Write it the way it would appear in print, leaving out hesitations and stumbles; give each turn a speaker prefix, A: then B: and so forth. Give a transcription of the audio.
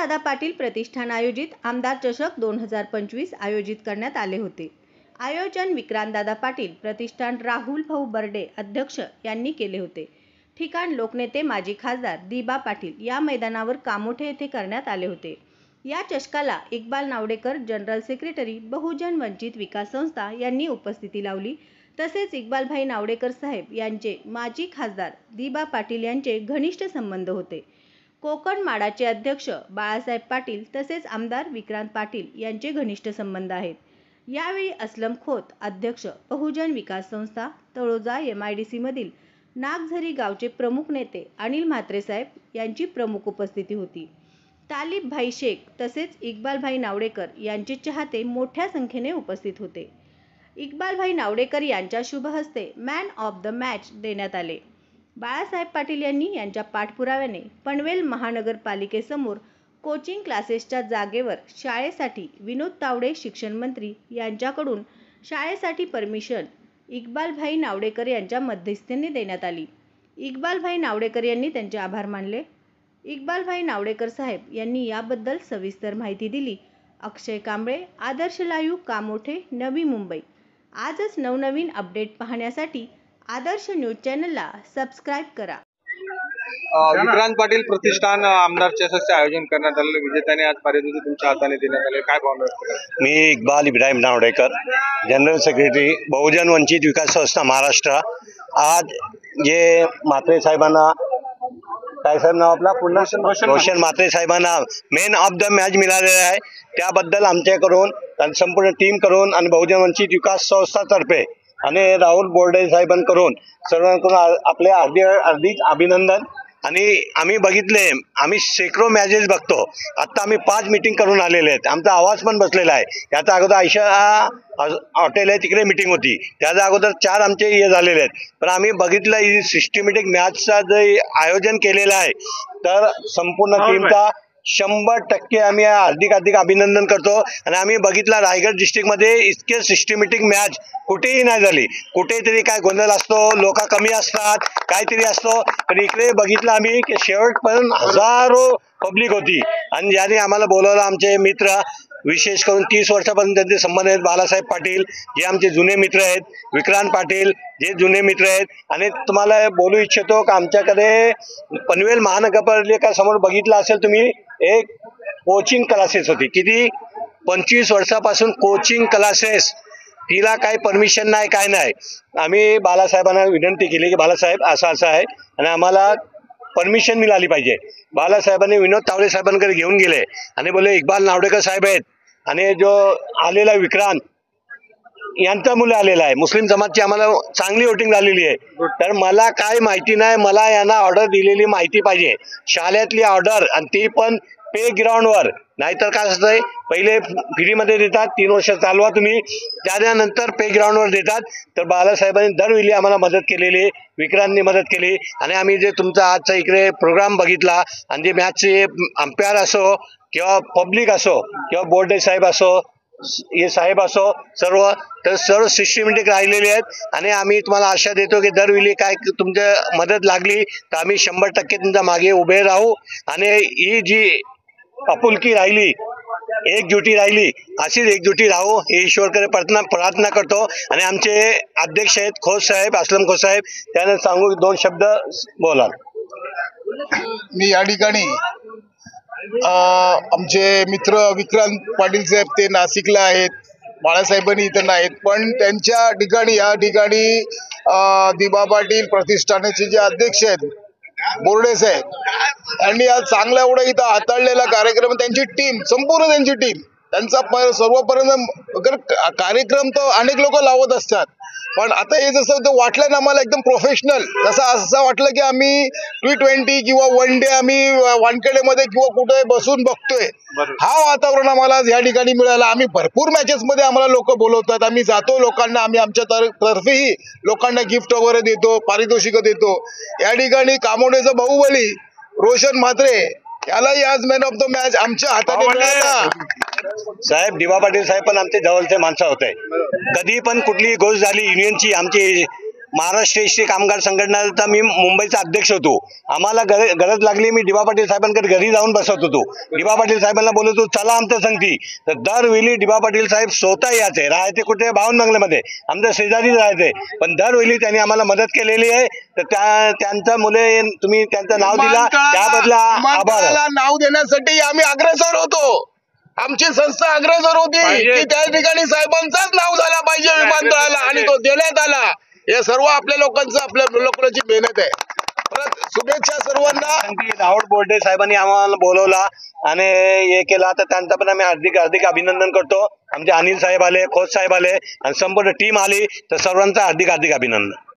A: विक्रांतदादा पाटील प्रतिष्ठान आयोजित आमदार चषक 2025 आयोजित करण्यात आले होते। आयोजन विक्रांतदादा पाटील प्रतिष्ठान राहुल भाऊ बर्डे अध्यक्ष यांनी केले होते। ठिकाण लोकनेते माजी खासदार दिबा पाटील या मैदानावर कामोठे येथे करण्यात आले होते। या चषकाला इक्बाल नावडेकर जनरल सेक्रेटरी बहुजन वंचित विकास संस्था यांनी उपस्थिती लावली। तसेच इक्बालभाई नावडेकर साहेब यांचे माजी खासदार दिबा पाटील यांचे घनिष्ठ संबंध होते। कोकण माडाचे अध्यक्ष बाळासाहेब पाटील तसेच आमदार विक्रांत पाटील यांचे घनिष्ठ संबंध आहेत। यावेळी असलम खोत अध्यक्ष बहुजन विकास संस्था तळोजा MIDC मधील नागझरी गावचे प्रमुख नेते अनिल म्हात्रे साहेब यांची प्रमुख उपस्थिती होती। तालिब भाई शेख तसेच इक्बालभाई नावडेकर यांचे चाहते मोठ्या संख्येने उपस्थित होते। इक्बालभाई नावडेकर यांच्या शुभ हस्ते मॅन ऑफ द मॅच देण्यात आले। बाळासाहेब पाटील यांनी यांच्या पाठपुराव्याने पनवेल महानगरपालिकेसमोर कोचिंग क्लासेसच्या जागेवर शाळेसाठी विनोद तावडे शिक्षण मंत्री यांच्याकडून शाळेसाठी परमिशन इक्बालभाई नावडेकर यांच्या मध्यस्थीने देण्यात आली। इक्बालभाई नावडेकर यांनी त्यांचे आभार मानले। इक्बालभाई नावडेकर साहेब यांनी याबद्दल सविस्तर माहिती दिली। अक्षय कांबळे, आदर्श लाईव्ह, कामोठे, नवी मुंबई। आजच नवनवीन अपडेट पाहण्यासाठी आदर्श न्यूज चॅनलला सबस्क्राइब करा।
B: विक्रांत पाटील प्रतिष्ठान आमदार चषकचे आयोजन करण्यात आले। विजेत्याने आज पारितोषिक तुमच्या हाताने देण्यात आले, काय भावना व्यक्त करता?
C: मी इक्बाल इब्राहिम नावडेकर, जनरल सेक्रेटरी बहुजन वंचित विकास संस्था महाराष्ट्र। आज जे म्हात्रे साहेबांना, काय साहेब नाव आपला पुन्हा, रोशन म्हात्रे साहेबांना मेन ऑफ द मॅच मिळालेला आहे, त्याबद्दल आमच्याकडून संपूर्ण टीम करून आणि बहुजन वंचित विकास संस्थातर्फे आणि राहुल बोर्डे साहेबांकडून सर्वांकडून आपले हार्दिक अभिनंदन। आणि आम्ही बघितले, आम्ही शेकडो मॅचेस बघतो। आता आम्ही 5 मीटिंग करून आलेले आहेत, आमचा आवाज पण बसलेला आहे। याचा अगोदर आयशा हॉटेल आहे तिकडे मीटिंग होती, त्याच्या अगोदर 4 आमचे हे झालेले आहेत। पण आम्ही बघितलं ही सिस्टमॅटिक मॅचचा जे आयोजन केलेलं आहे, तर संपूर्ण टीमचा 100% आम्ही हार्दिक अभिनंदन करतो। आणि आम्ही बघितला रायगड डिस्ट्रिक्टमध्ये इतके सिस्टमॅटिक मॅच कुठेही नाही झाली। कुठेतरी काय गोंधळ असतो, लोक कमी असतात, काहीतरी असतो, पण इकडे बघितलं आम्ही की शेवटपर्यंत हजारो पब्लिक होती। आणि ज्याने आम्हाला बोलवलं आमचे मित्र, विशेष करून 30 वर्षापासून त्यांचे संबंध आहेत, बाळासाहेब पाटील जे आमचे जुने मित्र आहेत, विक्रांत पाटील जे जुने मित्र आहेत। आणि तुम्हाला बोलू इच्छितो की आमच्याकडे पनवेल महानगरपालिकेसमोर बघितलं असेल तुम्ही, एक कोचिंग क्लासेस होती, किती 25 वर्षापासून कोचिंग क्लासेस, तिला काही परमिशन नाही, काय नाही। आम्ही बाळासाहेबांना विनंती केली की बाळासाहेब असं आहे आणि आम्हाला परमिशन मिळाली पाहिजे। बाळासाहेबांनी विनोद तावडे साहेबांकडे घेऊन गेले आणि बोलले इक्बाल नावडेकर साहेब आहेत आणि जो आलेला विक्रांत यांचा मुलं आलेला आहे, मुस्लिम समाजची आम्हाला चांगली वोटिंग झालेली आहे, तर मला काय माहिती नाही, मला यांना ऑर्डर दिलेली माहिती पाहिजे, शाळेतली ऑर्डर, आणि ती पण पे ग्राउंडवर। नाहीतर काय असतंय, पहिले फ्रीमध्ये देतात, 3 वर्ष चालवा तुम्ही, त्यानंतर पे ग्राउंडवर देतात। तर बाळासाहेबांनी दरवेळी आम्हाला मदत केलेली, विक्रांतने मदत केली। आणि आम्ही जे तुमचा आजचा इकडे प्रोग्राम बघितला आणि जे मॅचचे अंपायर असो किंवा पब्लिक असो किंवा बोर्डे साहेब असो, हे साहेब असो, सर्व सिस्टमॅटिक राहिलेले आहेत। आणि आम्ही तुम्हाला आशा देतो की दरवेळी काय तुमच्या मदत लागली तर आम्ही 100% तुमच्या मागे उभे राहू। आणि ही जी आपुलकी राहिली, एकजुटी राहिली, अशीच एकजुटी राहू हे ईश्वरकडे प्रार्थना करतो। आणि आमचे अध्यक्ष आहेत खोत साहेब, असलम खोत साहेब, त्यांना सांगू 2 शब्द बोला।
D: मी या ठिकाणी आमचे मित्र विक्रांत पाटील साहेब ते नाशिकला आहेत, बाळासाहेबांनी इथं नाहीत, पण त्यांच्या ठिकाणी या ठिकाणी दिबा पाटील प्रतिष्ठानाचे जे अध्यक्ष आहेत बोर्डे साहेब यांनी आज चांगला एवढा इथं हाताळलेला कार्यक्रम, त्यांची टीम, संपूर्ण त्यांची टीम, त्यांचा सर्वपर्यंत कार्यक्रम तर अनेक लोक लावत असतात, पण आता हे जसं वाटलं ना मला एकदम प्रोफेशनल, असं वाटलं की आम्ही T20 किंवा 1 डे आम्ही वानखेडेमध्ये किंवा कुठे बसून बघतोय, हा वातावरण आम्हाला या ठिकाणी मिळाला। आम्ही भरपूर मॅचेस मध्ये आम्हाला लोक बोलवतात, आम्ही जातो लोकांना, आम्ही आमच्या तर्फेही लोकांना गिफ्ट वगैरे देतो, पारितोषिक देतो। या ठिकाणी कामोडेचा बाहुबली रोशन म्हात्रे यालाही आज मॅन ऑफ द मॅच आमच्या हाताने मिळाला।
C: साहेब दिबा पाटील साहेब पण आमचे जवळचे माणसं होते, कधी पण कुठली गोष्ट झाली युनियनची, आमची महाराष्ट्र एसटी कामगार संघटनेचा मी मुंबईचा अध्यक्ष होतो. आम्हाला गरज लागली, मी डी.बा. पाटील साहेबांकडे घरी जाऊन बसत होतो. डी.बा. पाटील साहेबांना बोलत होतो चला आमचं सांगती. तर दरवेळी डी.बा. पाटील साहेब स्वतः यायचे. राहायचे कुठे? भावन बंगल्यामध्ये, आमच्या शेजारीच राहायचे. पण दरवेळी त्यांनी आम्हाला मदत केलेली आहे. तर त्यांच्या मुले तुम्ही त्यांचं नाव दिला त्याबद्दल आभार.
D: विमानतळाला नाव देण्यासाठी आम्ही अग्रेसर होतो. आमची संस्था अग्रेसर होती की त्या ठिकाणी साहेबांचंच नाव झालं पाहिजे विमानतळाला, आणि तो देण्यात आला. हे सर्व आपल्या लोकांचं, आपल्या लोकांची मेहनत आहे. परत शुभेच्छा सर्वांना.
C: राहुल बोर्डे साहेबांनी आम्हाला बोलवला आणि हे केला, तर त्यांचं पण आम्ही हार्दिक अभिनंदन करतो. आमचे अनिल साहेब आले, खोत साहेब आले आणि संपूर्ण टीम आली, तर सर्वांचं हार्दिक अभिनंदन.